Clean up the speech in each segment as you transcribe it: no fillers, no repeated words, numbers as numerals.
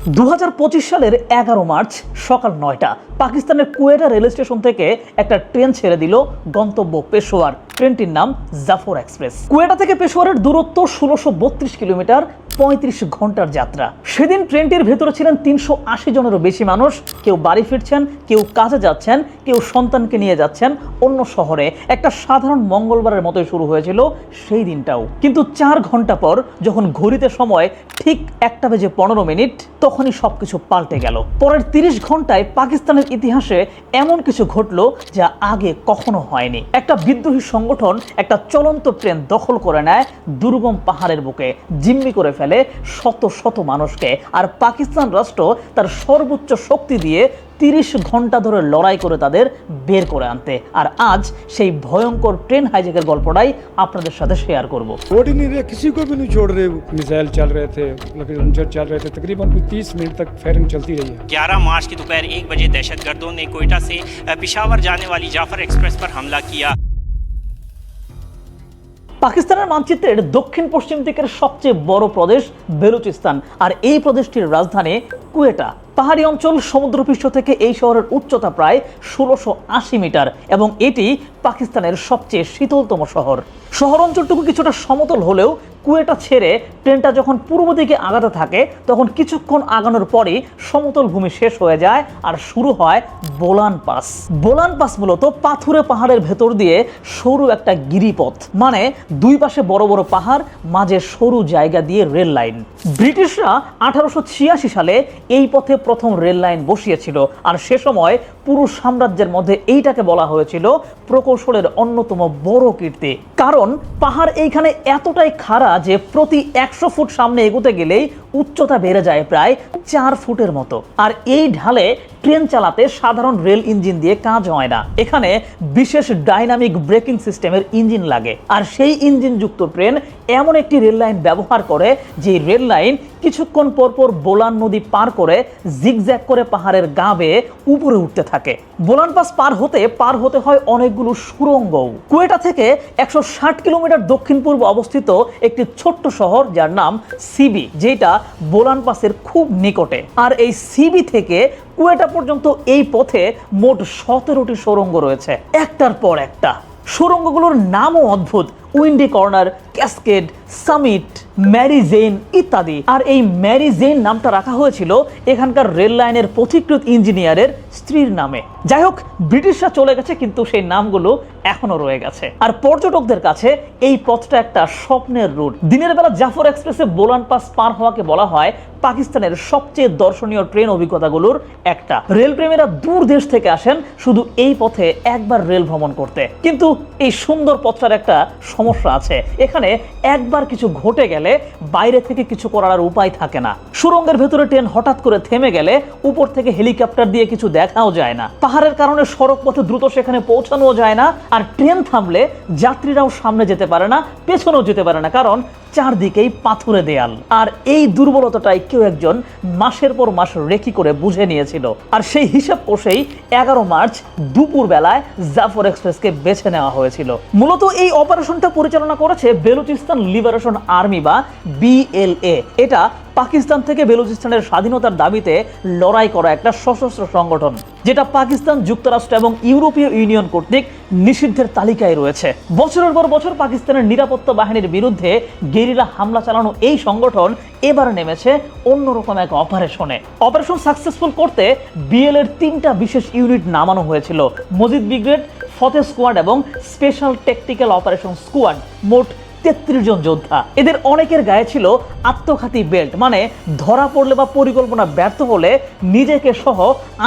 2025 সালের 11 মার্চ সকাল 9টা পাকিস্তানের কোয়েটা রেল স্টেশন থেকে একটা ট্রেন ছেড়ে দিল গন্তব্য পেশোয়ার। ট্রেনটির নাম জাফর এক্সপ্রেস। কোয়েটা থেকে পেশোয়ারের দূরত্ব 1632 কিলোমিটার, 35 ঘন্টার যাত্রা। সেদিন ট্রেনটির ভেতরে ছিলেন 380 জনেরও বেশি মানুষ। কেউ বাড়ি ফিরছেন, কেউ কাজে যাচ্ছেন, কেউ সন্তানকে নিয়ে যাচ্ছেন অন্য শহরে। একটা সাধারণ মঙ্গলবারের মতোই শুরু হয়েছিল সেই দিনটাও। কিন্তু 4 ঘন্টা পর যখন ঘড়িতে সময় ঠিক 1:15 তখনই সবকিছু পাল্টে গেল। পরের 30 ঘন্টায় পাকিস্তানের ইতিহাসে এমন কিছু ঘটলো যা আগে কখনো হয়নি। একটা বিদ্রোহী সংগঠন একটা চলন্ত ট্রেন দখল করে নেয় দুর্গম পাহাড়ের বুকে, জিম্মি করে ফেলে শত শত মানুষকে। আর পাকিস্তান রাষ্ট্র তার সর্বোচ্চ শক্তি দিয়ে 30 ঘন্টা ধরে লড়াই করে তাদের বের করে আনতে। আর আজ সেই ভয়ঙ্কর ট্রেন হাইজ্যাকের গল্পটাই আপনাদের সাথে শেয়ার করব। छोड़ ही नहीं रहे, किसी को भी नहीं छोड़ रहे। मिसाइल चल रहे थे, लंचर चल रहे थे, तकरीबन 30 मिनट तक फायरिंग चलती रही है। 11 मार्च की दोपहर 1 बजे दहशतगर्दों ने कोयटा से पेशावर जाने वाली जाफर एक्सप्रेस पर हमला किया। পাকিস্তানের মানচিত্রের দক্ষিণ পশ্চিম দিকের সবচেয়ে বড় প্রদেশ বেলুচিস্তান, আর এই প্রদেশটির রাজধানী কুয়েটা। পাহাড়ি অঞ্চল, সমুদ্রপৃষ্ঠ থেকে এই শহরের উচ্চতা প্রায় 1680 মিটার এবং এটি পাকিস্তানের সবচেয়ে শীতলতম শহর। শহর অঞ্চলটুকু কিছুটা সমতল হলেও কুয়েটা ছেড়ে ট্রেনটা যখন পূর্ব দিকে আগাতে থাকে তখন কিছুক্ষণ আগানোর পরই সমতল ভূমি শেষ হয়ে যায় আর শুরু হয় বোলান পাস। বোলান পাস মূলত পাথুরে পাহাড়ের ভেতর দিয়ে সরু একটা গিরিপথ, মানে দুই পাশে বড় বড় পাহাড়, মাঝে সরু জায়গা দিয়ে রেল লাইন। ব্রিটিশরা 1886 সালে এই পথে প্রথম রেল লাইন বসিয়েছিল, আর সে সময় পুরো সাম্রাজ্যের মধ্যে এইটাকে বলা হয়েছিল প্রকৌশলের অন্যতম বড় কীর্তি। কারণ পাহাড় এইখানে এতটাই খাড়া যে প্রতি 100 ফুট সামনে এগোতে গেলেই উচ্চতা বেড়ে যায় প্রায় 4 ফুটের মতো। আর এই ঢালে ট্রেন চালাতে সাধারণ রেল ইঞ্জিন দিয়ে কাজ হয় না, এখানে বিশেষ ডাইনামিক ব্রেকিং সিস্টেমের ইঞ্জিন লাগে। আর সেই ইঞ্জিনযুক্ত ট্রেন এমন একটি রেল লাইন ব্যবহার করে যে রেল লাইন কিছুক্ষণ পরপর বোলান নদী পার করে জিগজ্যাগ করে পাহাড়ের গা বেয়ে উপরে উঠতে থাকে। বোলান পাস পার হতে হয় অনেকগুলো সুড়ঙ্গও। কুয়েটা থেকে 160 কিলোমিটার দক্ষিণ পূর্ব অবস্থিত একটি ছোট্ট শহর যার নাম সিবি, যেটা বোলান পাসের খুব নিকটে। আর এই সিবি থেকে কুয়েটা পর্যন্ত এই পথে মোট 17টি সুড়ঙ্গ রয়েছে, একটার পর একটা। সুড়ঙ্গগুলোর নামও অদ্ভুত: Windy Corner, Cascade, Summit, Mary Jane ইত্যাদি। আর এই ম্যারি জেন নামটা রাখা হয়েছিল এখানকার রেল লাইনের পথিকৃত ইঞ্জিনিয়ারের স্ত্রীর নামে। যাই হোক, ব্রিটিশরা চলে গেছে কিন্তু সেই নামগুলো এখনো রয়ে গেছে। আর পর্যটকদের কাছে এই পথটা একটা স্বপ্নের রুট। দিনের বেলা জাফর এক্সপ্রেসে বোলান পাস পার হওয়াকে বলা হয় পাকিস্তানের সবচেয়ে দর্শনীয় ট্রেন অভিজ্ঞতাগুলোর একটা। রেলপ্রেমীরা দূর দেশ থেকে আসেন শুধু এই পথে একবার রেল ভ্রমণ করতে। কিন্তু এই সুন্দর পথটার একটা সমস্যা আছে, এখানে একবার কিছু ঘটে গেলে বাইরে থেকে কিছু করার আর উপায় থাকে না। সুড়ঙ্গের ভেতরে ট্রেন হঠাৎ করে থেমে গেলে উপর থেকে হেলিকপ্টার দিয়ে কিছু দেখাও যায় না। পাহাড়ের কারণে সড়ক পথে দ্রুত সেখানে পৌঁছানো যায় না। আর ট্রেন থামলে যাত্রীরাও সামনে যেতে পারে না, পেছনেও যেতে পারে না, কারণ চারদিকেই পাথুরে দেয়াল। আর এই দুর্বলতাটাই কেউ একজন মাসের পর মাস রেকি করে বুঝে নিয়েছিল। আর সেই হিসাব কষেই 11 মার্চ দুপুর বেলায় জাফর এক্সপ্রেসকে বেছে নেওয়া হয়েছিল। মূলত এই অপারেশনটা পরিচালনা করেছে বেলুচিস্তান লিবারেশন আর্মি বা BLA। এটা পাকিস্তান থেকে বেলুচিস্তানের স্বাধীনতার দাবিতে লড়াই করা একটা সশস্ত্র সংগঠন, যেটা পাকিস্তান, যুক্তরাষ্ট্র এবং ইউরোপীয় ইউনিয়ন কর্তৃক নিষিদ্ধের তালিকায় রয়েছে। বছরের পর বছর পাকিস্তানের নিরাপত্তা বাহিনীর বিরুদ্ধে গেরিলা হামলা চালানো এই সংগঠন এবার নেমেছে অন্যরকম এক অপারেশনে। অপারেশন সাকসেসফুল করতে BLA এর 3টা বিশেষ ইউনিট নামানো হয়েছিল: মজিদ ব্রিগেড, ফতেহ স্কোয়াড এবং স্পেশাল টেকটিক্যাল অপারেশন স্কোয়াড। মোট 33 জন যোদ্ধা। এদের অনেকের গায়ে ছিল আত্মঘাতী বেল্ট, মানে ধরা পড়লে বা পরিকল্পনা ব্যর্থ হলে নিজেকে সহ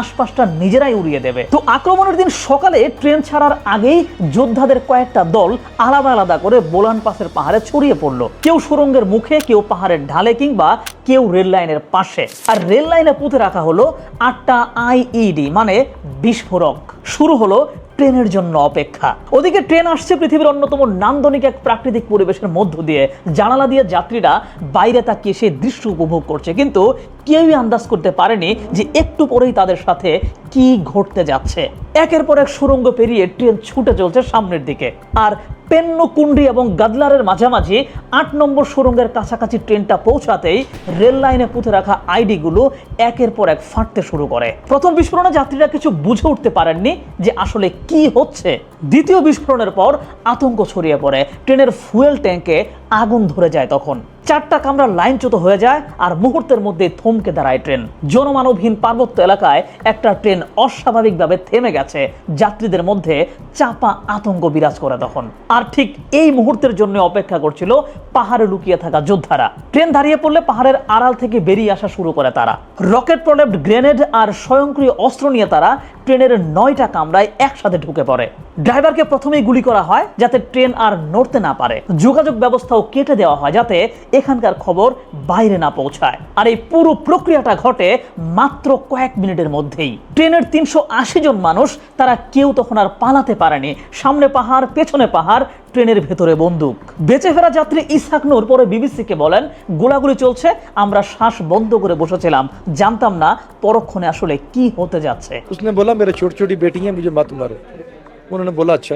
আশপাশটা নিজেরাই উড়িয়ে দেবে। তো আক্রমণের দিন সকালে ট্রেন ছাড়ার আগেই যোদ্ধাদের কয়েকটা দল আলাদা আলাদা করে বোলান পাসের পাহাড়ে ছড়িয়ে পড়লো। কেউ সুড়ঙ্গের মুখে, কেউ পাহাড়ের ঢালে, কিংবা কেউ রেল লাইনের পাশে। আর রেল লাইনে পুঁতে রাখা হলো 8টা IED, মানে বিস্ফোরক। শুরু হলো ট্রেনের জন্য অপেক্ষা। ওদিকে ট্রেন আসছে পৃথিবীর অন্যতম নান্দনিক এক প্রাকৃতিক পরিবেশের মধ্য দিয়ে। জানালা দিয়ে যাত্রীরা বাইরে তাকিয়ে সেই দৃশ্য উপভোগ করছে, কিন্তু কেউই আন্দাজ করতে পারেনি যে একটু পরেই তাদের সাথে কি ঘটতে যাচ্ছে। একের পর এক সুড়ঙ্গ পেরিয়ে ট্রেন ছুটে চলছে সামনের দিকে, আর পেন্নকুন্ডি এবং গাদলারের মাঝামাঝি 8 নম্বর সুড়ঙ্গের কাছাকাছি ট্রেনটা পৌঁছাতেই রেল লাইনে পুঁতে রাখা আইডিগুলো একের পর এক ফাটতে শুরু করে। প্রথম বিস্ফোরণে যাত্রীরা কিছু বুঝে উঠতে পারেননি যে আসলে কি হচ্ছে। দ্বিতীয় বিস্ফোরণের পর আতঙ্ক ছড়িয়ে পড়ে, ট্রেনের ফুয়েল ট্যাঙ্কে আগুন ধরে যায়। তখন 4টা কামরা লাইনচ্যুত হয়ে যায় আর মুহূর্তের মধ্যে থমকে দাঁড়ায় ট্রেন। জনমানবহীন পার্বত্য এলাকায় একটা ট্রেন অস্বাভাবিকভাবে থেমে গেছে, যাত্রীদের মধ্যে চাপা আতঙ্ক বিরাজ করে তখন। আর ঠিক এই মুহূর্তের জন্য অপেক্ষা করছিল পাহাড়ে লুকিয়ে থাকা যোদ্ধারা। ট্রেন দাঁড়িয়ে পড়লে পাহাড়ের আড়াল থেকে বেরিয়ে আসা শুরু করে তারা। রকেট প্রলেপড গ্রেনেড আর স্বয়ংক্রিয় অস্ত্র নিয়ে তারা ট্রেনের 9টা কামরায় একসাথে ঢুকে পড়ে। ড্রাইভারকে প্রথমেই গুলি করা হয় যাতে ট্রেন আর নড়তে না পারে। যোগাযোগ ব্যবস্থাও কেটে দেওয়া হয় যাতে এখানকার খবর বাইরে না পৌঁছায়। আর এই পুরো প্রক্রিয়াটা ঘটে মাত্র কয়েক মিনিটের মধ্যেই। ট্রেনের 380 জন মানুষ, তারা কেউ তখন আর পালাতে পারেনি। সামনে পাহাড়, পেছনে পাহাড়, ট্রেনের ভেতরে বন্দুক। বেঁচে ফেরা যাত্রী ইসহাক নূর পরে বিবিসিকে বলেন, গোলাগুলি চলছে, আমরা শ্বাস বন্ধ করে বসেছিলাম, জানতাম না পরক্ষণে আসলে কি হতে যাচ্ছে। उसने बोला मेरे छोटी छोटी बेटी हैं, मुझे मत मारो। उन्होंने बोला अच्छा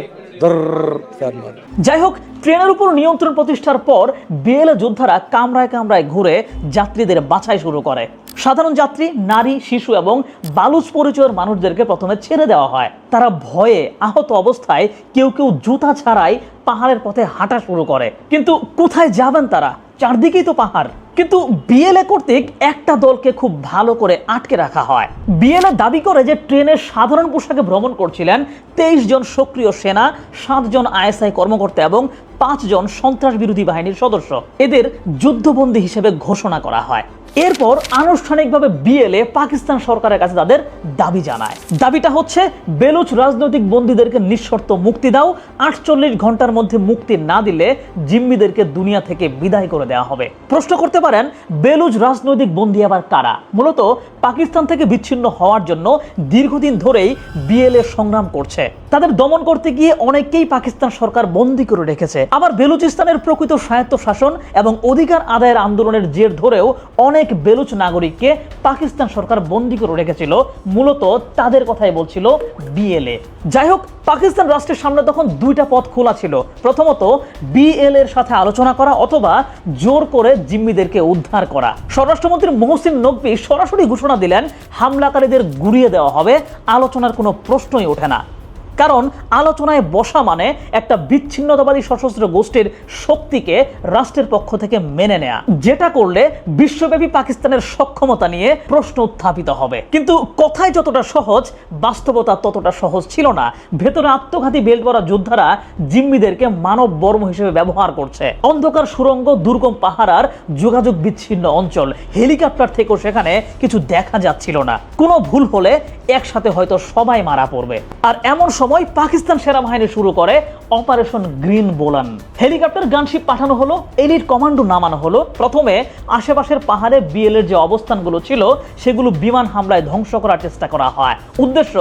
फैन मारो। যাই হোক, ট্রেনের উপর নিয়ন্ত্রণ প্রতিষ্ঠার পর বিএলএ যোদ্ধারা কামরায় কামরায় ঘুরে যাত্রীদের বাছাই শুরু করে। সাধারণ যাত্রী, নারী, শিশু এবং বালুচ পরিচয়ের মানুষদেরকে প্রথমে ছেড়ে দেওয়া হয়। তারা ভয়ে আহত অবস্থায় কেউ কেউ জুতা ছাড়াই পাহাড়ের পথে হাঁটা শুরু করে। কিন্তু কোথায় যাবেন তারা? চারদিকেই তো পাহাড়। কিন্তু বিএলএ কর্তৃক একটা দলকে খুব ভালো করে আটকে রাখা হয়। বিএলএ দাবি করে যে ট্রেনের সাধারণ পোশাকে ভ্রমণ করছিলেন 23 জন সক্রিয় সেনা, 7 জন আইএসআই কর্মকর্তা এবং 5 জন সন্ত্রাস বিরোধী বাহিনীর সদস্য। এদের যুদ্ধবন্দী হিসেবে ঘোষণা করা হয়। এরপর আনুষ্ঠানিকভাবে বিএলএ পাকিস্তান সরকারের কাছে তাদের দাবি জানায়। দাবিটা হচ্ছে, বেলুচ রাজনৈতিক বন্দীদেরকে নিঃশর্ত মুক্তি দাও। 48 ঘন্টার মধ্যে মুক্তি না দিলে জিম্মিদেরকে দুনিয়া থেকে বিদায় করে দেওয়া হবে। প্রশ্ন করতে পারেন, বেলুচ রাজনৈতিক বন্দী আবার কারা? মূলত পাকিস্তান থেকে বিচ্ছিন্ন হওয়ার জন্য দীর্ঘদিন ধরেই বিএলএ সংগ্রাম করছে। তাদের দমন করতে গিয়ে অনেককেই পাকিস্তান সরকার বন্দী করে রেখেছে। আবার বেলুচিস্তানের প্রকৃত স্বায়ত্তশাসন এবং অধিকার আদায়ের আন্দোলনের জের ধরেও অনেক বেলুচ নাগরিককে পাকিস্তান সরকার বন্দী করে রেখেছিল। মূলত তাদের কথাই বলছিল বিএলএ। যাই হোক, পাকিস্তান রাষ্ট্রের সামনে তখন 2টা পথ খোলা ছিল। প্রথমত, বিএলএ এর সাথে আলোচনা করা অথবা জোর করে জিম্মিদেরকে উদ্ধার করা। স্বরাষ্ট্রমন্ত্রী মোহসিন নকভি সরাসরি ঘোষণা দিলেন, হামলাকারীদের গুড়িয়ে দেওয়া হবে, আলোচনার কোনো প্রশ্নই ওঠে না। কারণ আলোচনায় বসা মানে একটা বিচ্ছিন্নতাবাদী সশস্ত্র গোষ্ঠীর শক্তিকে রাষ্ট্রের পক্ষ থেকে মেনে নেয়া, যেটা করলে বিশ্বব্যাপী পাকিস্তানের সক্ষমতা নিয়ে প্রশ্ন উত্থাপিত হবে। কিন্তু কথায় যতটা সহজ, বাস্তবতা ততটা সহজ ছিল না। ভেতরে আত্মঘাতী বেল্ট পরা যোদ্ধারা জিম্মিদেরকে মানব বর্ম হিসেবে ব্যবহার করছে। অন্ধকার সুড়ঙ্গ, দুর্গম পাহাড় আর যোগাযোগ বিচ্ছিন্ন অঞ্চল, হেলিকপ্টার থেকেও সেখানে কিছু দেখা যাচ্ছিল না। কোনো ভুল হলে একসাথে হয়তো সবাই মারা পড়বে। আর এমন সময় পাকিস্তান সেনাবাহিনী শুরু করে operation green Bolan. Helicopter, gunship পাঠানো হলো, এলিট কমান্ডো নামানো হলো। প্রথমে আশেপাশের পাহাড়ে বিএলএর যে অবস্থানগুলো ছিল সেগুলো বিমান হামলায় ধ্বংস করার চেষ্টা করা হয়। উদ্দেশ্য,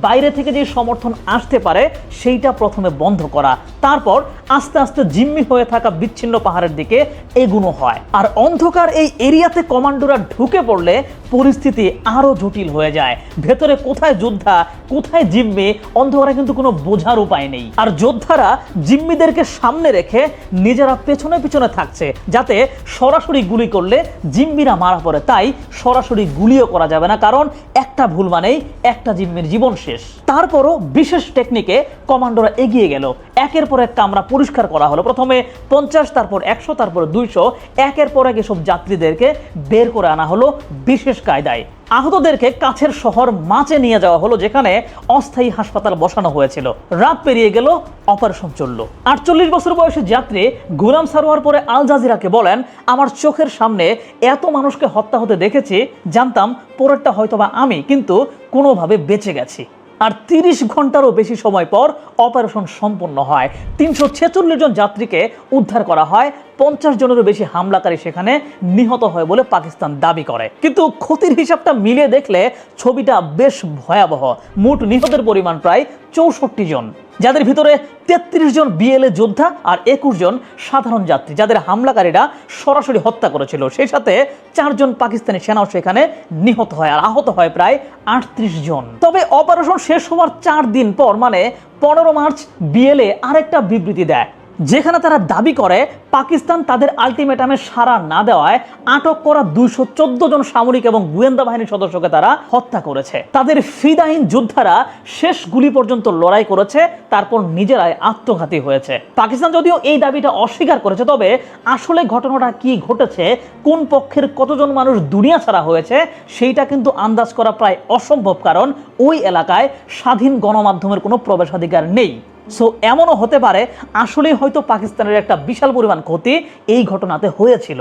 বাইরে থেকে যে সমর্থন আসতে পারে সেইটা প্রথমে বন্ধ করা। তারপর আস্তে আস্তে জিম্মি হয়ে থাকা বিচ্ছিন্ন পাহাড়ের দিকে এগুনো হয়। আর অন্ধকার এই এরিয়াতে কমান্ডোরা ঢুকে পড়লে পরিস্থিতি আরো জটিল হয়ে যায়। ভেতরে কোথায় যোদ্ধা, কোথায় জিম্মি, অন্ধকারে কিন্তু কোনো বোঝার উপায় নেই। আর যোদ্ধারা জিম্মিদেরকে সামনে রেখে নিজেরা পেছনে পেছনে থাকছে, যাতে সরাসরি গুলি করলে জিম্মিরা মারা পড়ে। তাই সরাসরি গুলিও করা যাবে না, কারণ একটা ভুল মানেই একটা জিম্মির জীবন শেষ। তারপরও বিশেষ টেকনিকে কমান্ডোরা এগিয়ে গেল। একের পর এক কামরা পরিষ্কার করা হলো। প্রথমে 50, তারপর 100, তারপর 200। একের পর এক এসব যাত্রীদেরকে বের করে আনা হলো বিশেষ কায়দায়। আহতদেরকে কাছের শহর মাচে নিয়ে যাওয়া হলো, যেখানে অস্থায়ী হাসপাতাল বসানো হয়েছিল। রাত পেরিয়ে গেল, অপারেশন চলল। 48 বছর বয়সী যাত্রী গোলাম সারোয়ার পরে আল জাজিরাকে বলেন, আমার চোখের সামনে এত মানুষকে হত্যা হতে দেখেছি, জানতাম পরেরটা হয়তোবা আমি, কিন্তু কোনোভাবে বেঁচে গেছি। আর 30 ঘন্টারও বেশি সময় পর অপারেশন সম্পন্ন হয়। 346 জন যাত্রীকে উদ্ধার করা হয়। 50 জনেরও বেশি হামলাকারী সেখানে নিহত হয় বলে পাকিস্তান দাবি করে। কিন্তু ক্ষতির হিসাবটা মিলিয়ে দেখলে ছবিটা বেশ ভয়াবহ। মোট নিহতের পরিমাণ প্রায় 64 জন। যাদের ভিতরে 33 জন বিএলএ যোদ্ধা আর 21 জন সাধারণ যাত্রী, যাদের হামলাকারীরা সরাসরি হত্যা করেছিল। সেই সাথে 4 জন পাকিস্তানি সেনাও সেখানে নিহত হয় আর আহত হয় প্রায় 38 জন। তবে অপারেশন শেষ হওয়ার 4 দিন পর মানে 15 মার্চ বিএলএ আরেকটা বিবৃতি দেয়, যেখানে তারা দাবি করে পাকিস্তান তাদের আলটিমেটামে সাড়া না দেওয়ায় আটক করা 214 জন সামরিক এবং গোয়েন্দা বাহিনীর সদস্যকে তারা হত্যা করেছে। তাদের ফিদাহীন যোদ্ধারা শেষ গুলি পর্যন্ত লড়াই করেছে, তারপর নিজেরাই আত্মঘাতী হয়েছে। পাকিস্তান যদিও এই দাবিটা অস্বীকার করেছে, তবে আসলে ঘটনাটা কি ঘটেছে, কোন পক্ষের কতজন মানুষ দুনিয়া ছাড়া হয়েছে, সেইটা কিন্তু আন্দাজ করা প্রায় অসম্ভব, কারণ ওই এলাকায় স্বাধীন গণমাধ্যমের কোনো প্রবেশাধিকার নেই। সো এমনও হতে পারে আসলেই হয়তো পাকিস্তানের একটা বিশাল পরিমাণ ক্ষতি এই ঘটনাতে হয়েছিল।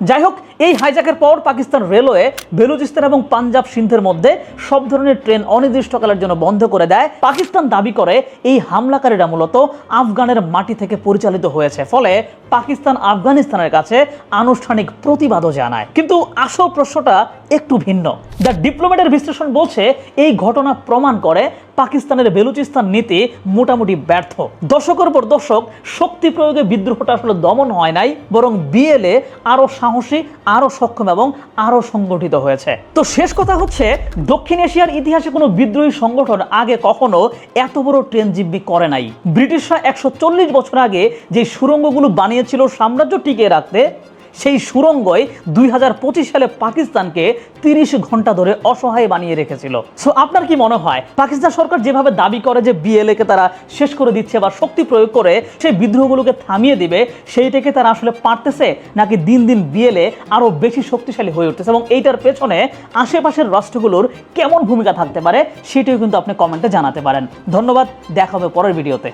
যাই হোক, এই হাইজ্যাকের পর পাকিস্তান রেলওয়ে বেলুচিস্তান এবং পাঞ্জাব সিন্ধের মধ্যে সব ধরনের ট্রেন অনির্দিষ্টকালের জন্য বন্ধ করে দেয়। পাকিস্তান দাবি করে এই হামলাকারীরা মূলত আফগানের মাটি থেকে পরিচালিত হয়েছে, ফলে পাকিস্তান আফগানিস্তানের কাছে আনুষ্ঠানিক প্রতিবাদও জানায়। কিন্তু আসল প্রশ্নটা একটু ভিন্ন। দ্য ডিপ্লোম্যাটের বিশ্লেষণ বলছে এই ঘটনা প্রমাণ করে পাকিস্তানের বেলুচিস্তান নীতি মোটামুটি ব্যর্থ। দশকের পর দশক শক্তি প্রয়োগে বিদ্রোহটা আসলে দমন হয় নাই, বরং বিএলএ আরো সাহসী, আরো সক্ষম এবং আরো সংগঠিত হয়েছে। তো শেষ কথা হচ্ছে, দক্ষিণ এশিয়ার ইতিহাসে কোনো বিদ্রোহী সংগঠন আগে কখনো এত বড় ট্রেনজীবী করে নাই। ব্রিটিশরা 140 বছর আগে যে সুড়ঙ্গগুলো বানিয়েছিল সাম্রাজ্য টিকিয়ে রাখতে, সেই সুড়ঙ্গই 2025 সালে পাকিস্তানকে 30 ঘন্টা ধরে অসহায় বানিয়ে রেখেছিল। সো আপনার কি মনে হয় পাকিস্তান সরকার যেভাবে দাবি করে যে বিএলএ কে তারা শেষ করে দিচ্ছে বা শক্তি প্রয়োগ করে সেই বিদ্রোহগুলোকে থামিয়ে দিবে, সেইটাকে তারা আসলে পারতেছে, নাকি দিন দিন বিএলএ আরো বেশি শক্তিশালী হয়ে উঠতেছে? এবং এইটার পেছনে আশেপাশের রাষ্ট্রগুলোর কেমন ভূমিকা থাকতে পারে সেটিও কিন্তু আপনি কমেন্টে জানাতে পারেন। ধন্যবাদ, দেখা হবে পরের ভিডিওতে।